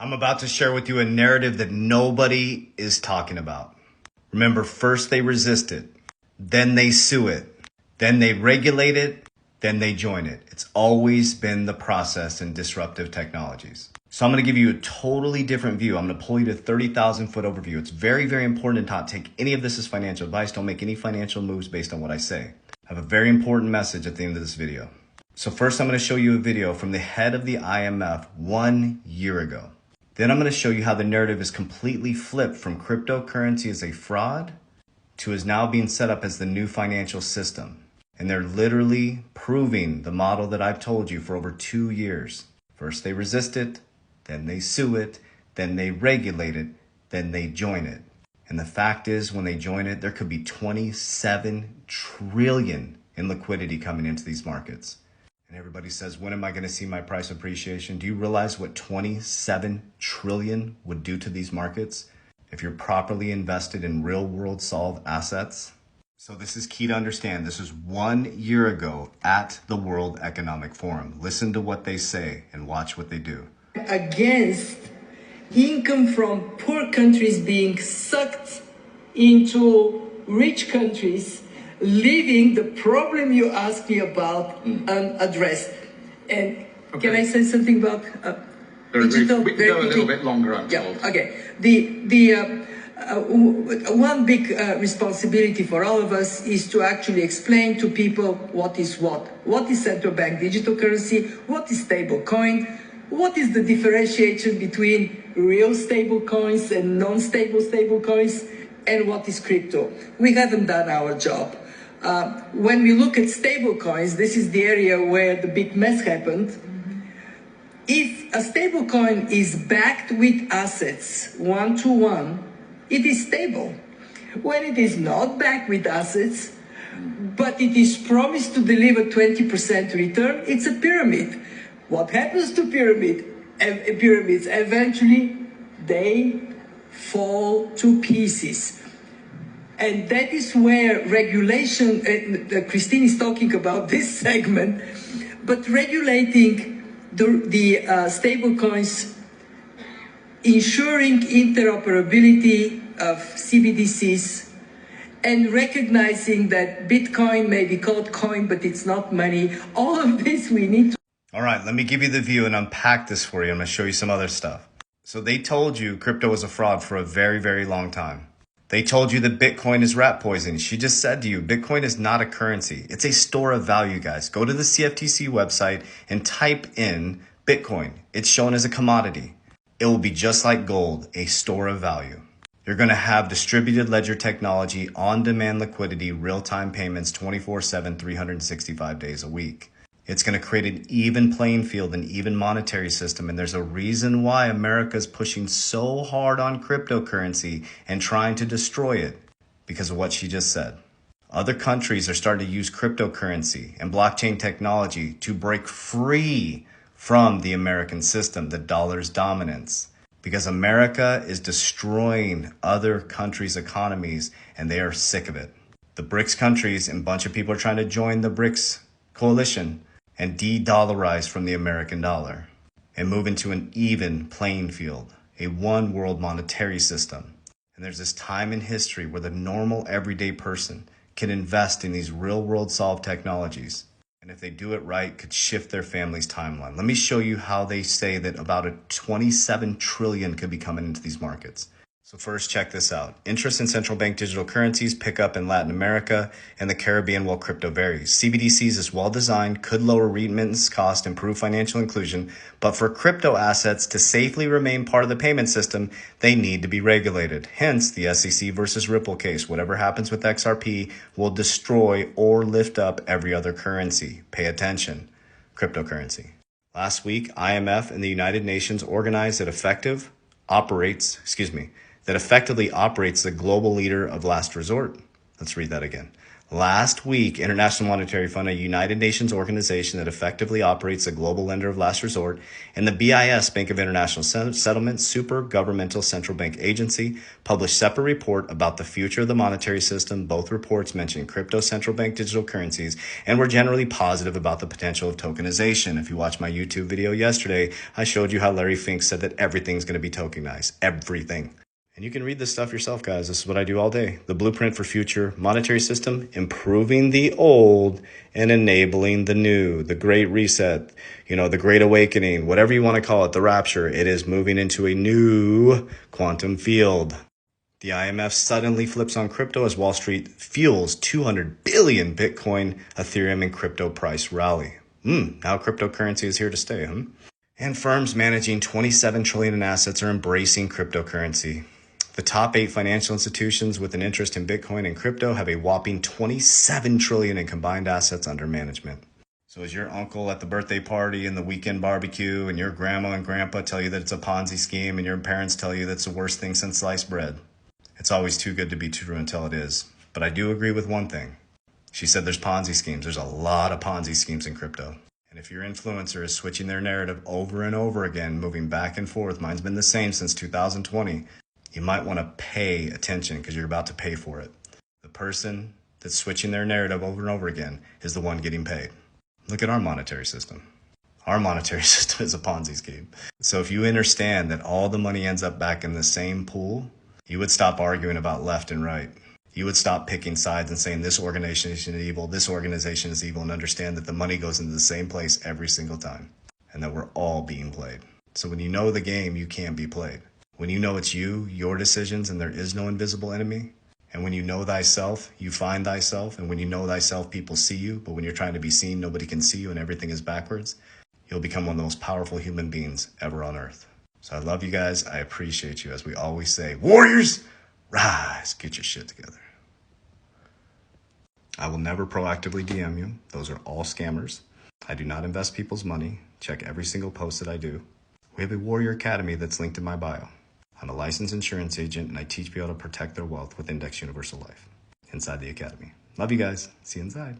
I'm about to share with you a narrative that nobody is talking about. Remember, first they resist it, then they sue it, then they regulate it, then they join it. It's always been the process in disruptive technologies. So I'm going to give you a totally different view. I'm going to pull you to 30,000 foot overview. It's very, very important to not take any of this as financial advice. Don't make any financial moves based on what I say. I have a very important message at the end of this video. So first I'm going to show you a video from the head of the IMF 1 year ago. Then I'm going to show you how the narrative is completely flipped from cryptocurrency as a fraud to is now being set up as the new financial system. And they're literally proving the model that I've told you for over 2 years. First they resist it, then they sue it, then they regulate it, then they join it. And the fact is, when they join it, there could be 27 trillion in liquidity coming into these markets. And everybody says, when am I going to see my price appreciation? Do you realize what 27 trillion would do to these markets if you're properly invested in real world solve assets? So this is key to understand. This is 1 year ago at the World Economic Forum. Listen to what they say and watch what they do. Against income from poor countries being sucked into rich countries, leaving the problem you asked me about unaddressed. And can I say something about digital? We can go a little bit longer, I'm told. Yeah, okay. One big responsibility for all of us is to actually explain to people what is what. What is central bank digital currency? What is stable coin? What is the differentiation between real stable coins and non-stable stable coins? And what is crypto? We haven't done our job. When we look at stable coins, this is the area where the big mess happened. If a stable coin is backed with assets 1-to-1, it is stable. When it is not backed with assets, but it is promised to deliver 20% return, it's a pyramid. What happens to pyramids? Eventually, they fall to pieces. And that is where regulation, Christine is talking about this segment, but regulating the stable coins, ensuring interoperability of CBDCs, and recognizing that Bitcoin may be called coin, but it's not money. All of this we need to... All right, let me give you the view and unpack this for you. I'm going to show you some other stuff. So they told you crypto was a fraud for a very, very long time. They told you that Bitcoin is rat poison. She just said to you, Bitcoin is not a currency. It's a store of value, guys. Go to the CFTC website and type in Bitcoin. It's shown as a commodity. It will be just like gold, a store of value. You're going to have distributed ledger technology, on-demand liquidity, real-time payments, 24/7, 365 days a week. It's going to create an even playing field, an even monetary system. And there's a reason why America is pushing so hard on cryptocurrency and trying to destroy it, because of what she just said. Other countries are starting to use cryptocurrency and blockchain technology to break free from the American system, the dollar's dominance, because America is destroying other countries' economies and they are sick of it. The BRICS countries and a bunch of people are trying to join the BRICS coalition and de-dollarize from the American dollar and move into an even playing field, a one world monetary system. And there's this time in history where the normal everyday person can invest in these real world solved technologies. And if they do it right, could shift their family's timeline. Let me show you how they say that about a 27 trillion could be coming into these markets. So first, check this out. Interest in central bank digital currencies pick up in Latin America and the Caribbean while crypto varies. CBDCs is well designed, could lower remittance cost, improve financial inclusion, but for crypto assets to safely remain part of the payment system, they need to be regulated. Hence, the SEC versus Ripple case. Whatever happens with XRP will destroy or lift up every other currency. Pay attention. Cryptocurrency. Last week, IMF and the United Nations organized that effectively operates the global leader of last resort. Let's read that again. Last week, International Monetary Fund, a United Nations organization that effectively operates a global lender of last resort, and the BIS, Bank of International Settlement, super governmental central bank agency, published separate report about the future of the monetary system. Both reports mentioned crypto central bank digital currencies and were generally positive about the potential of tokenization. If you watched my YouTube video yesterday, I showed you how Larry Fink said that everything's going to be tokenized. Everything. And you can read this stuff yourself, guys. This is what I do all day. The blueprint for future monetary system, improving the old and enabling the new, the great reset, the great awakening, whatever you want to call it, the rapture. It is moving into a new quantum field. The IMF suddenly flips on crypto as Wall Street fuels 200 billion Bitcoin, Ethereum, and crypto price rally. Now cryptocurrency is here to stay, And firms managing 27 trillion in assets are embracing cryptocurrency. The top 8 financial institutions with an interest in Bitcoin and crypto have a whopping 27 trillion in combined assets under management. So is your uncle at the birthday party and the weekend barbecue and your grandma and grandpa tell you that it's a Ponzi scheme and your parents tell you that's the worst thing since sliced bread? It's always too good to be true until it is. But I do agree with one thing. She said there's Ponzi schemes. There's a lot of Ponzi schemes in crypto. And if your influencer is switching their narrative over and over again, moving back and forth, mine's been the same since 2020, you might want to pay attention because you're about to pay for it. The person that's switching their narrative over and over again is the one getting paid. Look at our monetary system. Our monetary system is a Ponzi scheme. So if you understand that all the money ends up back in the same pool, you would stop arguing about left and right. You would stop picking sides and saying this organization is evil, this organization is evil, and understand that the money goes into the same place every single time and that we're all being played. So when you know the game, you can't be played. When you know it's you, your decisions, and there is no invisible enemy, and when you know thyself, you find thyself, and when you know thyself, people see you, but when you're trying to be seen, nobody can see you and everything is backwards, you'll become one of the most powerful human beings ever on earth. So I love you guys. I appreciate you. As we always say, warriors, rise, get your shit together. I will never proactively DM you. Those are all scammers. I do not invest people's money. Check every single post that I do. We have a Warrior Academy that's linked in my bio. I'm a licensed insurance agent, and I teach people how to protect their wealth with Index Universal Life inside the Academy. Love you guys. See you inside.